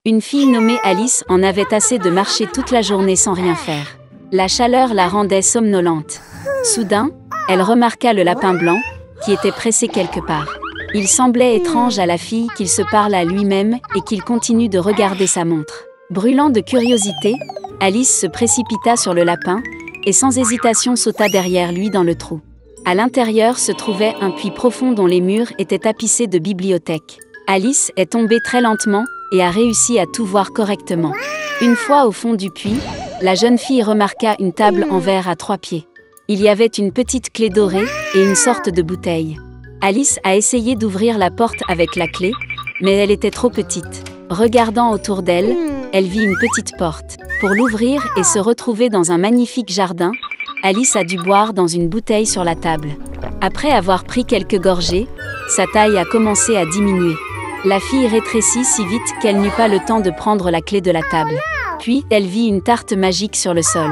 Une fille nommée Alice en avait assez de marcher toute la journée sans rien faire. La chaleur la rendait somnolente. Soudain, elle remarqua le lapin blanc, qui était pressé quelque part. Il semblait étrange à la fille qu'il se parle à lui-même et qu'il continue de regarder sa montre. Brûlant de curiosité, Alice se précipita sur le lapin et sans hésitation sauta derrière lui dans le trou. À l'intérieur se trouvait un puits profond dont les murs étaient tapissés de bibliothèques. Alice est tombée très lentement et a réussi à tout voir correctement. Une fois au fond du puits, la jeune fille remarqua une table en verre à 3 pieds. Il y avait une petite clé dorée et une sorte de bouteille. Alice a essayé d'ouvrir la porte avec la clé, mais elle était trop petite. Regardant autour d'elle, elle vit une petite porte. Pour l'ouvrir et se retrouver dans un magnifique jardin, Alice a dû boire dans une bouteille sur la table. Après avoir pris quelques gorgées, sa taille a commencé à diminuer. La fille rétrécit si vite qu'elle n'eut pas le temps de prendre la clé de la table. Puis, elle vit une tarte magique sur le sol.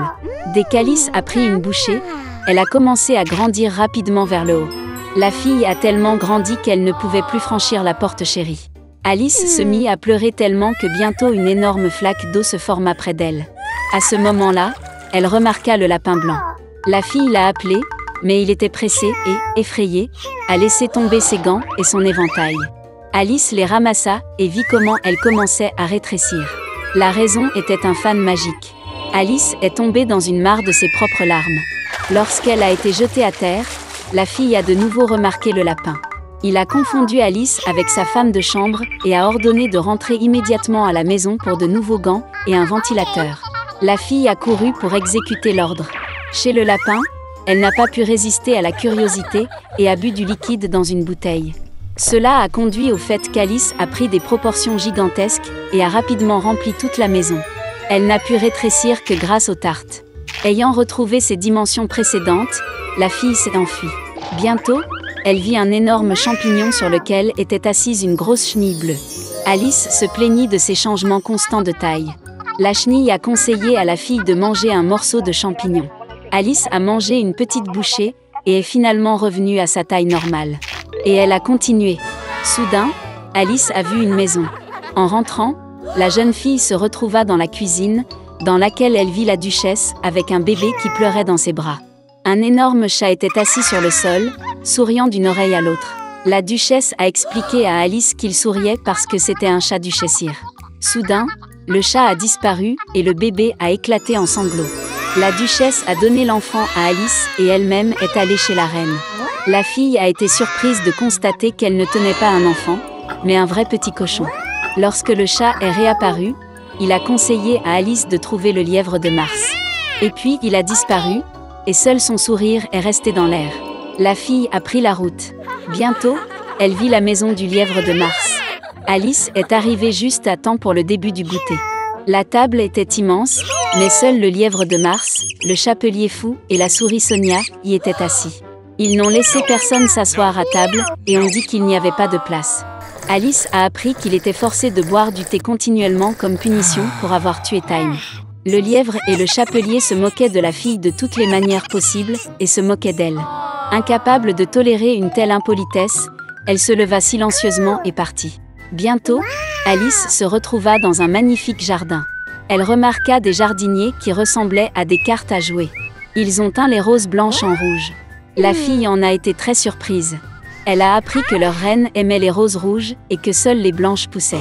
Dès qu'Alice a pris une bouchée, elle a commencé à grandir rapidement vers le haut. La fille a tellement grandi qu'elle ne pouvait plus franchir la porte chérie. Alice se mit à pleurer tellement que bientôt une énorme flaque d'eau se forma près d'elle. À ce moment-là, elle remarqua le lapin blanc. La fille l'a appelé, mais il était pressé et, effrayé, a laissé tomber ses gants et son éventail. Alice les ramassa et vit comment elle commençait à rétrécir. La raison était un fan magique. Alice est tombée dans une mare de ses propres larmes. Lorsqu'elle a été jetée à terre, la fille a de nouveau remarqué le lapin. Il a confondu Alice avec sa femme de chambre et a ordonné de rentrer immédiatement à la maison pour de nouveaux gants et un ventilateur. La fille a couru pour exécuter l'ordre. Chez le lapin, elle n'a pas pu résister à la curiosité et a bu du liquide dans une bouteille. Cela a conduit au fait qu'Alice a pris des proportions gigantesques et a rapidement rempli toute la maison. Elle n'a pu rétrécir que grâce aux tartes. Ayant retrouvé ses dimensions précédentes, la fille s'est enfuie. Bientôt, elle vit un énorme champignon sur lequel était assise une grosse chenille bleue. Alice se plaignit de ces changements constants de taille. La chenille a conseillé à la fille de manger un morceau de champignon. Alice a mangé une petite bouchée et est finalement revenue à sa taille normale. Et elle a continué. Soudain, Alice a vu une maison. En rentrant, la jeune fille se retrouva dans la cuisine, dans laquelle elle vit la duchesse avec un bébé qui pleurait dans ses bras. Un énorme chat était assis sur le sol, souriant d'une oreille à l'autre. La duchesse a expliqué à Alice qu'il souriait parce que c'était un chat duchessire. Soudain, le chat a disparu et le bébé a éclaté en sanglots. La duchesse a donné l'enfant à Alice et elle-même est allée chez la reine. La fille a été surprise de constater qu'elle ne tenait pas un enfant, mais un vrai petit cochon. Lorsque le chat est réapparu, il a conseillé à Alice de trouver le lièvre de Mars. Et puis il a disparu, et seul son sourire est resté dans l'air. La fille a pris la route. Bientôt, elle vit la maison du lièvre de Mars. Alice est arrivée juste à temps pour le début du goûter. La table était immense, mais seul le lièvre de Mars, le chapelier fou et la souris Sonia y étaient assis. Ils n'ont laissé personne s'asseoir à table et ont dit qu'il n'y avait pas de place. Alice a appris qu'il était forcé de boire du thé continuellement comme punition pour avoir tué Time. Le lièvre et le chapelier se moquaient de la fille de toutes les manières possibles et se moquaient d'elle. Incapable de tolérer une telle impolitesse, elle se leva silencieusement et partit. Bientôt, Alice se retrouva dans un magnifique jardin. Elle remarqua des jardiniers qui ressemblaient à des cartes à jouer. Ils ont teint les roses blanches en rouge. La fille en a été très surprise. Elle a appris que leur reine aimait les roses rouges et que seules les blanches poussaient.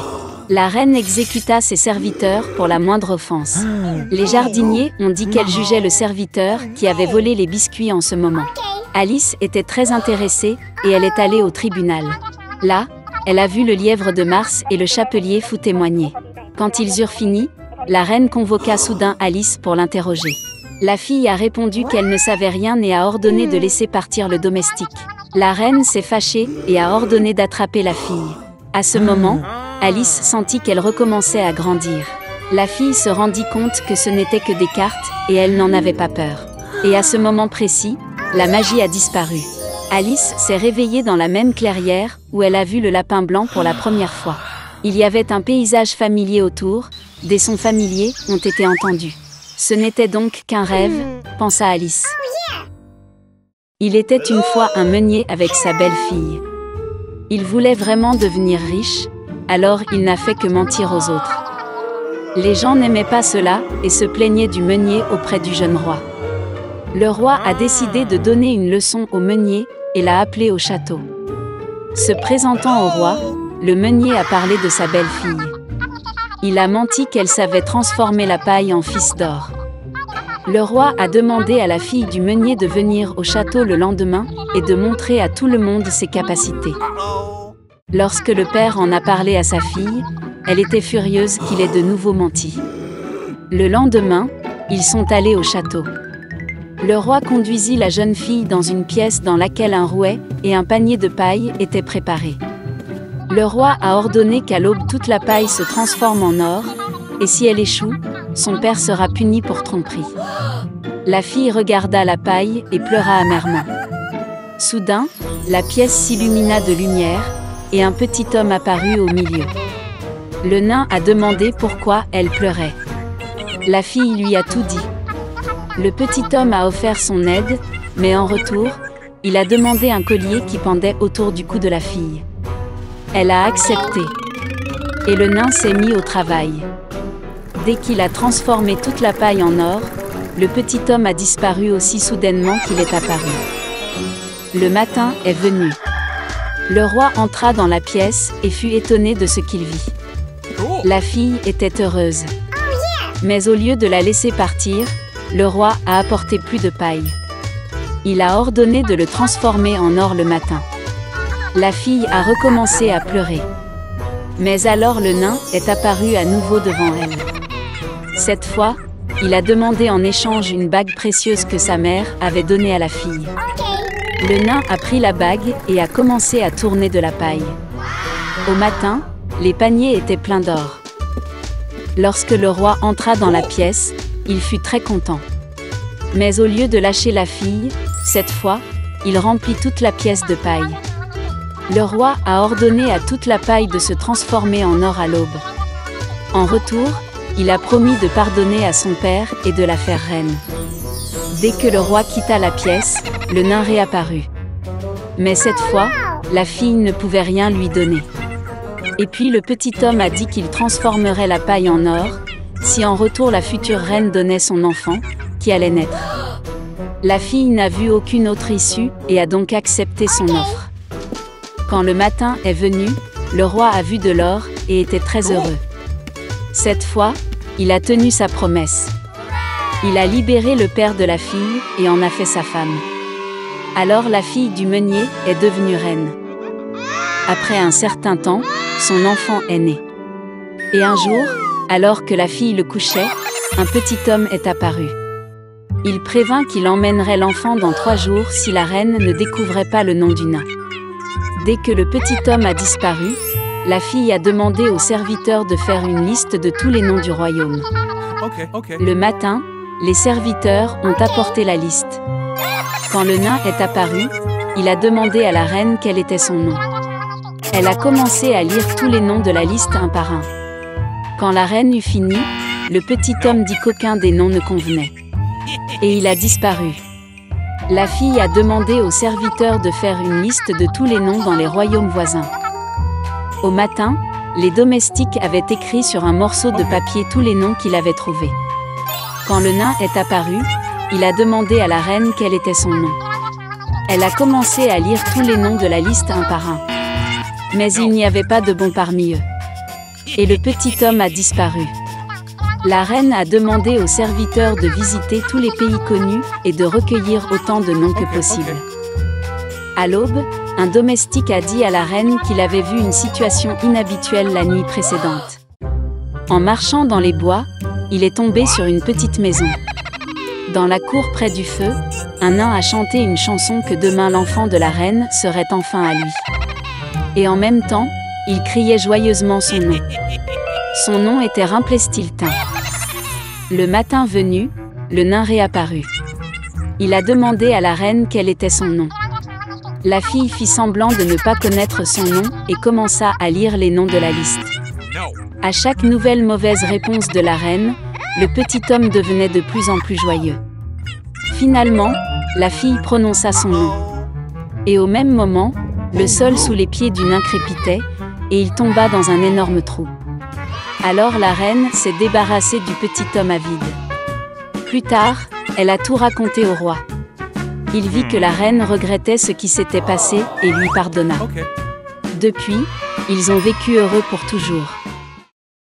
La reine exécuta ses serviteurs pour la moindre offense. Les jardiniers ont dit qu'elle jugeait le serviteur qui avait volé les biscuits en ce moment. Alice était très intéressée et elle est allée au tribunal. Là, elle a vu le lièvre de Mars et le chapelier fou témoigner. Quand ils eurent fini, la reine convoqua soudain Alice pour l'interroger. La fille a répondu qu'elle ne savait rien et a ordonné de laisser partir le domestique. La reine s'est fâchée et a ordonné d'attraper la fille. À ce moment, Alice sentit qu'elle recommençait à grandir. La fille se rendit compte que ce n'était que des cartes et elle n'en avait pas peur. Et à ce moment précis, la magie a disparu. Alice s'est réveillée dans la même clairière où elle a vu le lapin blanc pour la première fois. Il y avait un paysage familier autour, des sons familiers ont été entendus. Ce n'était donc qu'un rêve, pensa Alice. Il était une fois un meunier avec sa belle-fille. Il voulait vraiment devenir riche, alors il n'a fait que mentir aux autres. Les gens n'aimaient pas cela et se plaignaient du meunier auprès du jeune roi. Le roi a décidé de donner une leçon au meunier et l'a appelé au château. Se présentant au roi, le meunier a parlé de sa belle-fille. Il a menti qu'elle savait transformer la paille en fils d'or. Le roi a demandé à la fille du meunier de venir au château le lendemain et de montrer à tout le monde ses capacités. Lorsque le père en a parlé à sa fille, elle était furieuse qu'il ait de nouveau menti. Le lendemain, ils sont allés au château. Le roi conduisit la jeune fille dans une pièce dans laquelle un rouet et un panier de paille étaient préparés. Le roi a ordonné qu'à l'aube toute la paille se transforme en or, et si elle échoue, son père sera puni pour tromperie. La fille regarda la paille et pleura amèrement. Soudain, la pièce s'illumina de lumière, et un petit homme apparut au milieu. Le nain a demandé pourquoi elle pleurait. La fille lui a tout dit. Le petit homme a offert son aide, mais en retour, il a demandé un collier qui pendait autour du cou de la fille. Elle a accepté. Et le nain s'est mis au travail. Dès qu'il a transformé toute la paille en or, le petit homme a disparu aussi soudainement qu'il est apparu. Le matin est venu. Le roi entra dans la pièce et fut étonné de ce qu'il vit. La fille était heureuse. Mais au lieu de la laisser partir, le roi a apporté plus de paille. Il a ordonné de le transformer en or le matin. La fille a recommencé à pleurer. Mais alors le nain est apparu à nouveau devant elle. Cette fois, il a demandé en échange une bague précieuse que sa mère avait donnée à la fille. Le nain a pris la bague et a commencé à tourner de la paille. Au matin, les paniers étaient pleins d'or. Lorsque le roi entra dans la pièce, il fut très content. Mais au lieu de lâcher la fille, cette fois, il remplit toute la pièce de paille. Le roi a ordonné à toute la paille de se transformer en or à l'aube. En retour, il a promis de pardonner à son père et de la faire reine. Dès que le roi quitta la pièce, le nain réapparut. Mais cette fois, la fille ne pouvait rien lui donner. Et puis le petit homme a dit qu'il transformerait la paille en or, si en retour la future reine donnait son enfant, qui allait naître. La fille n'a vu aucune autre issue et a donc accepté son offre. Quand le matin est venu, le roi a vu de l'or et était très heureux. Cette fois, il a tenu sa promesse. Il a libéré le père de la fille et en a fait sa femme. Alors la fille du meunier est devenue reine. Après un certain temps, son enfant est né. Et un jour, alors que la fille le couchait, un petit homme est apparu. Il prévint qu'il emmènerait l'enfant dans 3 jours si la reine ne découvrait pas le nom du nain. Dès que le petit homme a disparu, la fille a demandé aux serviteurs de faire une liste de tous les noms du royaume. Le matin, les serviteurs ont apporté la liste. Quand le nain est apparu, il a demandé à la reine quel était son nom. Elle a commencé à lire tous les noms de la liste un par un. Quand la reine eut fini, le petit homme dit qu'aucun des noms ne convenait. Et il a disparu. La fille a demandé aux serviteurs de faire une liste de tous les noms dans les royaumes voisins. Au matin, les domestiques avaient écrit sur un morceau de papier tous les noms qu'il avait trouvés. Quand le nain est apparu, il a demandé à la reine quel était son nom. Elle a commencé à lire tous les noms de la liste un par un. Mais il n'y avait pas de bon parmi eux. Et le petit homme a disparu. La reine a demandé aux serviteurs de visiter tous les pays connus et de recueillir autant de noms que possible. À l'aube, un domestique a dit à la reine qu'il avait vu une situation inhabituelle la nuit précédente. En marchant dans les bois, il est tombé sur une petite maison. Dans la cour près du feu, un nain a chanté une chanson que demain l'enfant de la reine serait enfin à lui. Et en même temps, il criait joyeusement son nom. Son nom était Rumplestiltskin. Le matin venu, le nain réapparut. Il a demandé à la reine quel était son nom. La fille fit semblant de ne pas connaître son nom et commença à lire les noms de la liste. À chaque nouvelle mauvaise réponse de la reine, le petit homme devenait de plus en plus joyeux. Finalement, la fille prononça son nom. Et au même moment, le sol sous les pieds du nain crépitait, et il tomba dans un énorme trou. Alors la reine s'est débarrassée du petit homme avide. Plus tard, elle a tout raconté au roi. Il vit que la reine regrettait ce qui s'était passé et lui pardonna. Depuis, ils ont vécu heureux pour toujours.